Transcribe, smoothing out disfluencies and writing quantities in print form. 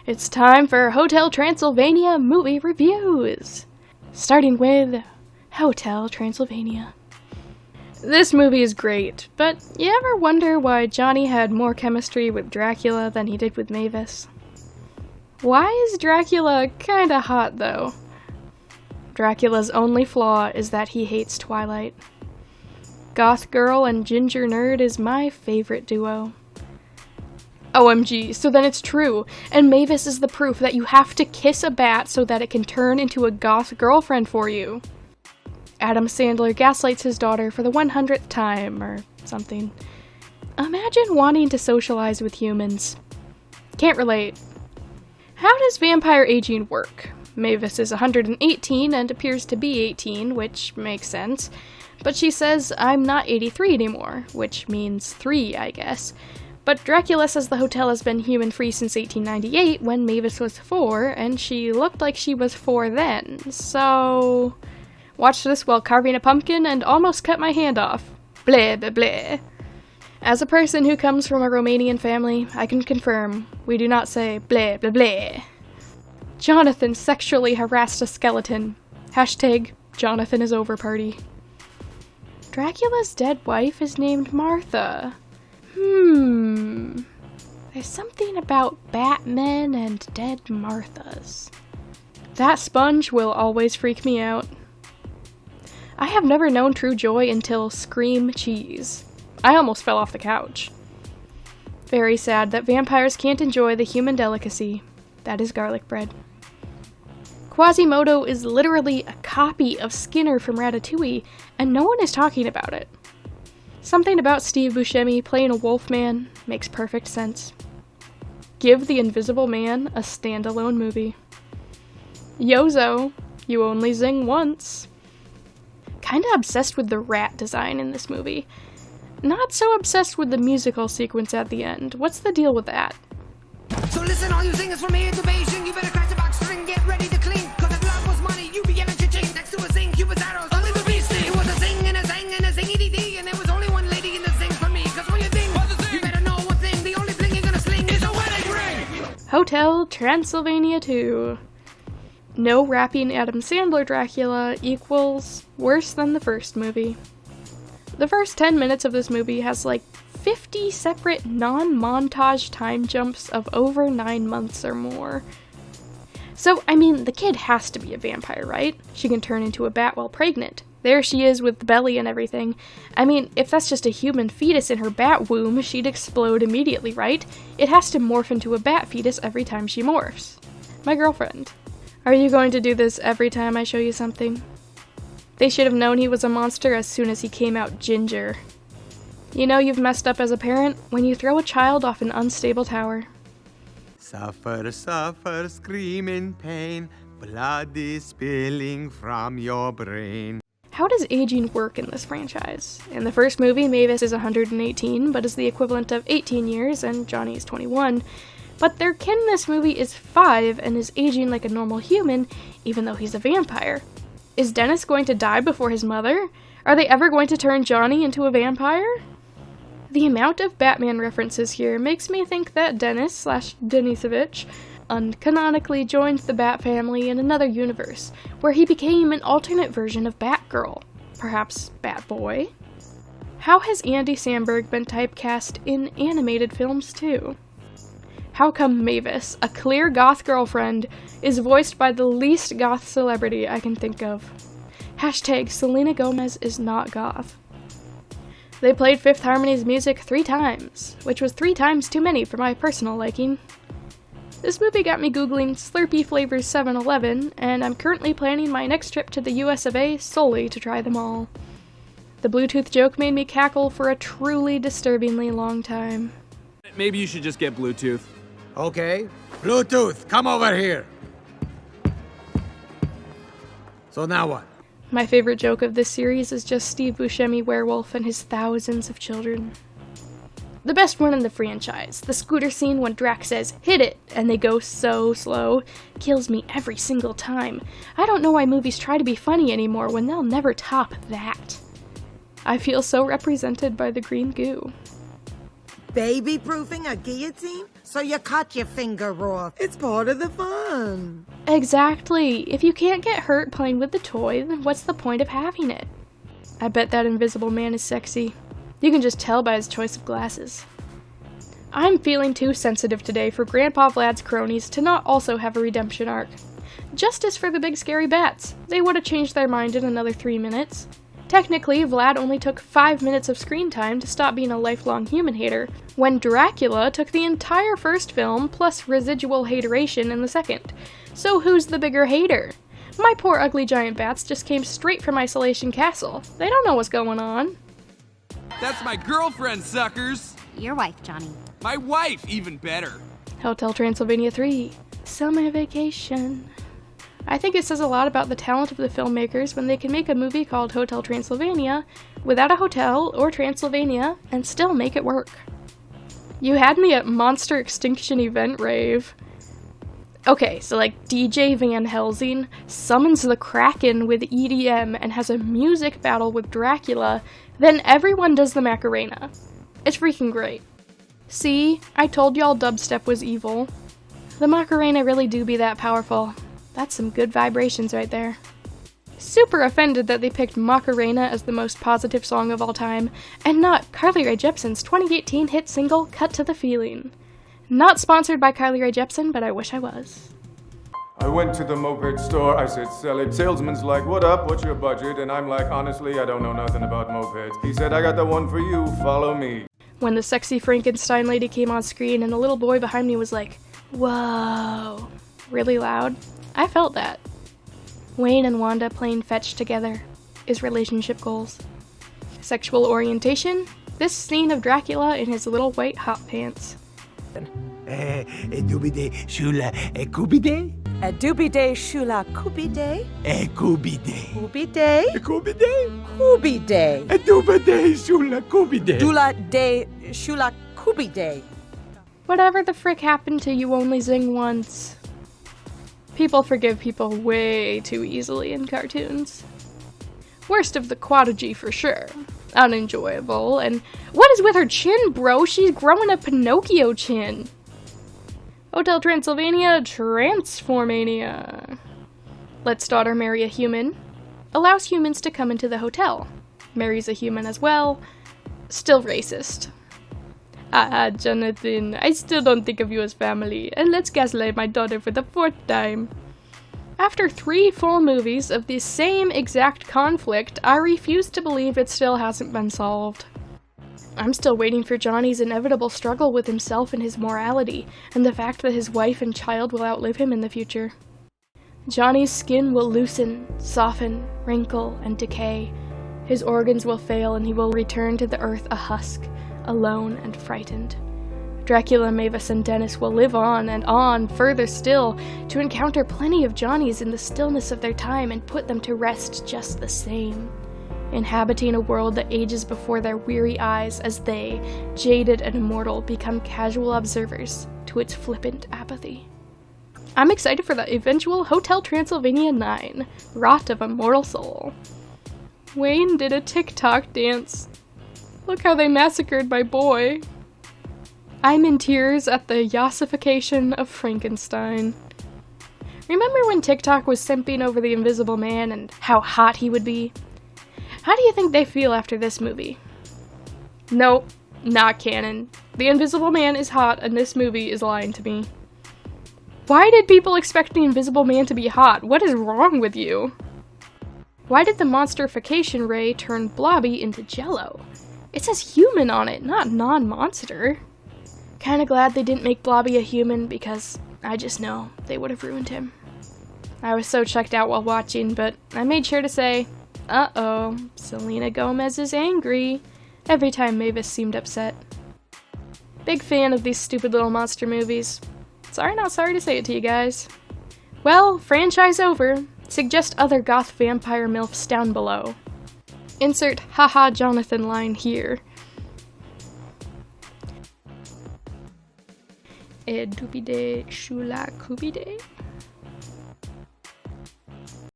It's time for Hotel Transylvania movie reviews! Starting with Hotel Transylvania. This movie is great, but you ever wonder why Johnny had more chemistry with Dracula than he did with Mavis? Why is Dracula kinda hot, though? Dracula's only flaw is that he hates Twilight. Goth girl and ginger nerd is my favorite duo. OMG, so then it's true, and Mavis is the proof that you have to kiss a bat so that it can turn into a goth girlfriend for you. Adam Sandler gaslights his daughter for the 100th time, or something. Imagine wanting to socialize with humans. Can't relate. How does vampire aging work? Mavis is 118 and appears to be 18, which makes sense. But she says, I'm not 83 anymore, which means 3, I guess. But Dracula says the hotel has been human-free since 1898, when Mavis was 4, and she looked like she was 4 then, so... Watched this while carving a pumpkin and almost cut my hand off. Bleh, bleh, bleh. As a person who comes from a Romanian family, I can confirm, we do not say bleh, bleh, bleh. Jonathan sexually harassed a skeleton. Hashtag Jonathan is over party. Dracula's dead wife is named Martha. There's something about Batmen and dead Marthas. That sponge will always freak me out. I have never known true joy until Scream Cheese. I almost fell off the couch. Very sad that vampires can't enjoy the human delicacy. That is garlic bread. Quasimodo is literally a copy of Skinner from Ratatouille, and no one is talking about it. Something about Steve Buscemi playing a wolfman makes perfect sense. Give The Invisible Man a standalone movie. Yozo, you only zing once. Kinda obsessed with the rat design in this movie. Not so obsessed with the musical sequence at the end. What's the deal with that? So listen, all you singers from here to Beijing, you better crash the box string, get ready to clean. Cause if love was money, you be cha-ching. Next to a zing, Cupid's arrows, only the beast. It was a zing and a zang and a zing-y-dee-dee, and there was only one lady in the zing for me. Cause when you ding, you better know one thing, the only bling you're gonna sling is a wedding ring. Hotel Transylvania 2. No rapping Adam Sandler Dracula equals worse than the first movie. The first 10 minutes of this movie has like 50 separate non-montage time jumps of over 9 months or more. So, I mean, the kid has to be a vampire, right? She can turn into a bat while pregnant. There she is with the belly and everything. I mean, if that's just a human fetus in her bat womb, she'd explode immediately, right? It has to morph into a bat fetus every time she morphs. My girlfriend. Are you going to do this every time I show you something? They should have known he was a monster as soon as he came out ginger. You know you've messed up as a parent when you throw a child off an unstable tower. Suffer, suffer, scream in pain, blood is spilling from your brain. How does aging work in this franchise? In the first movie, Mavis is 118, but is the equivalent of 18 years, and Johnny is 21. But their kid in this movie is 5 and is aging like a normal human, even though he's a vampire. Is Dennis going to die before his mother? Are they ever going to turn Johnny into a vampire? The amount of Batman references here makes me think that Dennis/Denisovich uncanonically joined the Bat family in another universe, where he became an alternate version of Batgirl. Perhaps Batboy? How has Andy Samberg been typecast in animated films too? How come Mavis, a clear goth girlfriend, is voiced by the least goth celebrity I can think of? Hashtag Selena Gomez is not goth. They played Fifth Harmony's music 3 times, which was 3 times too many for my personal liking. This movie got me googling Slurpee flavors 7-Eleven, and I'm currently planning my next trip to the US of A solely to try them all. The Bluetooth joke made me cackle for a truly disturbingly long time. Maybe you should just get Bluetooth. Okay, Bluetooth, come over here. So now what? My favorite joke of this series is just Steve Buscemi werewolf and his thousands of children. The best one in the franchise, the scooter scene when Drax says, "Hit it," and they go so slow, kills me every single time. I don't know why movies try to be funny anymore when they'll never top that. I feel so represented by the green goo. Baby-proofing a guillotine? So you cut your finger off. It's part of the fun. Exactly. If you can't get hurt playing with the toy, then what's the point of having it? I bet that Invisible Man is sexy. You can just tell by his choice of glasses. I'm feeling too sensitive today for Grandpa Vlad's cronies to not also have a redemption arc. Justice for the big scary bats. They would have changed their mind in another 3 minutes. Technically, Vlad only took 5 minutes of screen time to stop being a lifelong human hater, when Dracula took the entire first film plus residual hateration in the second. So who's the bigger hater? My poor ugly giant bats just came straight from Isolation Castle. They don't know what's going on. That's my girlfriend, suckers! Your wife, Johnny. My wife, even better. Hotel Transylvania 3. Summer Vacation. I think it says a lot about the talent of the filmmakers when they can make a movie called Hotel Transylvania without a hotel or Transylvania and still make it work. You had me at Monster Extinction Event Rave. Okay, so like DJ Van Helsing summons the Kraken with EDM and has a music battle with Dracula, then everyone does the Macarena. It's freaking great. See, I told y'all dubstep was evil. The Macarena really do be that powerful. That's some good vibrations right there. Super offended that they picked Macarena as the most positive song of all time, and not Carly Rae Jepsen's 2018 hit single, Cut to the Feeling. Not sponsored by Carly Rae Jepsen, but I wish I was. I went to the moped store, I said, sell it. Salesman's like, what up, what's your budget? And I'm like, honestly, I don't know nothing about mopeds. He said, I got the one for you, follow me. When the sexy Frankenstein lady came on screen and a little boy behind me was like, whoa, really loud, I felt that. Wayne and Wanda playing fetch together is relationship goals. Sexual orientation, this scene of Dracula in his little white hot pants. Dubide shula kubide? A doobie-day shula koobie-day? Kubide. Koobie-day? Kubide? Koobie-day. Dubide shula kubide. Dula-day shula koobie-day. Whatever the frick happened to you only zing once? People forgive people way too easily in cartoons. Worst of the quadrigy for sure. Unenjoyable, and what is with her chin, bro? She's growing a Pinocchio chin. Hotel Transylvania Transformania. Let's daughter marry a human. Allows humans to come into the hotel. Marries a human as well. Still racist. Jonathan, I still don't think of you as family, and let's gaslight my daughter for the 4th time. After 3 full movies of the same exact conflict, I refuse to believe it still hasn't been solved. I'm still waiting for Johnny's inevitable struggle with himself and his morality, and the fact that his wife and child will outlive him in the future. Johnny's skin will loosen, soften, wrinkle, and decay. His organs will fail and he will return to the earth a husk, alone and frightened. Dracula, Mavis, and Dennis will live on and on, further still, to encounter plenty of Johnnies in the stillness of their time and put them to rest just the same, inhabiting a world that ages before their weary eyes as they, jaded and immortal, become casual observers to its flippant apathy. I'm excited for the eventual Hotel Transylvania 9, Rot of a Mortal Soul. Wayne did a TikTok dance. Look how they massacred my boy. I'm in tears at the yassification of Frankenstein. Remember when TikTok was simping over the Invisible Man and how hot he would be? How do you think they feel after this movie? Nope, not canon. The Invisible Man is hot and this movie is lying to me. Why did people expect the Invisible Man to be hot? What is wrong with you? Why did the monsterification ray turn Blobby into Jello? It says human on it, not non-monster. Kinda glad they didn't make Blobby a human because I just know they would have ruined him. I was so checked out while watching, but I made sure to say, uh-oh, Selena Gomez is angry, every time Mavis seemed upset. Big fan of these stupid little monster movies. Sorry not sorry to say it to you guys. Well, franchise over. Suggest other goth vampire milfs down below. Insert haha Jonathan line here. Doobie-day shula koobie-day.